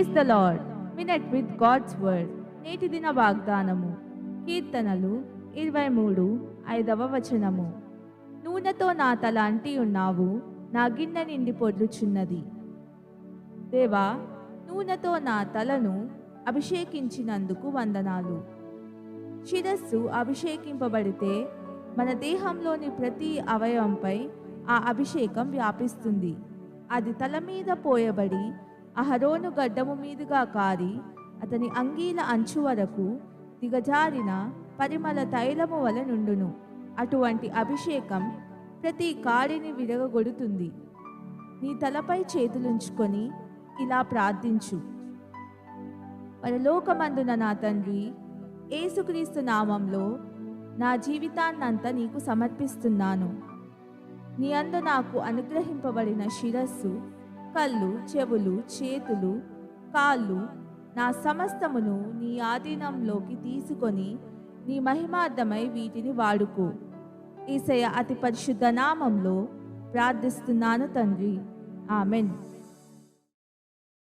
Praise the lord. Minute with God's word. నేటి దిన వాగ్దానము కీర్తనలు 23:5. నూనెతో నా తల అంటి ఉన్నావు, నా గిన్నె నిండి పొర్లుచున్నది. దేవా, నూనెతో నా తలను అభిషేకించినందుకు వందనాలు. శిరస్సు అభిషేకింపబడితే మన దేహంలోని ప్రతి అవయవంపై ఆ అభిషేకం వ్యాపిస్తుంది. అది తల మీద పోయబడి అహరోను గడ్డము మీదుగా కారి అతని అంగీల అంచు వరకు దిగజారిన పరిమళ తైలము వలె నుండును. అటువంటి అభిషేకం ప్రతి కాడిని విరగగొడుతుంది. నీ తలపై చేతులుంచుకొని ఇలా ప్రార్థించు. పరలోకమందున నా తండ్రి, యేసుక్రీస్తు నామంలో నా జీవితాన్నంతా నీకు సమర్పిస్తున్నాను. నీ అందు నాకు అనుగ్రహింపబడిన శిరస్సు, కళ్ళు, చెవులు, చేతులు, కాళ్ళు, నా సమస్తమును నీ ఆధీనంలోకి తీసుకొని నీ మహిమార్థమై వీటిని వాడుకో. యేసయ్య అతి పరిశుద్ధ నామంలో ప్రార్థిస్తున్నాను తండ్రి. ఆమెన్.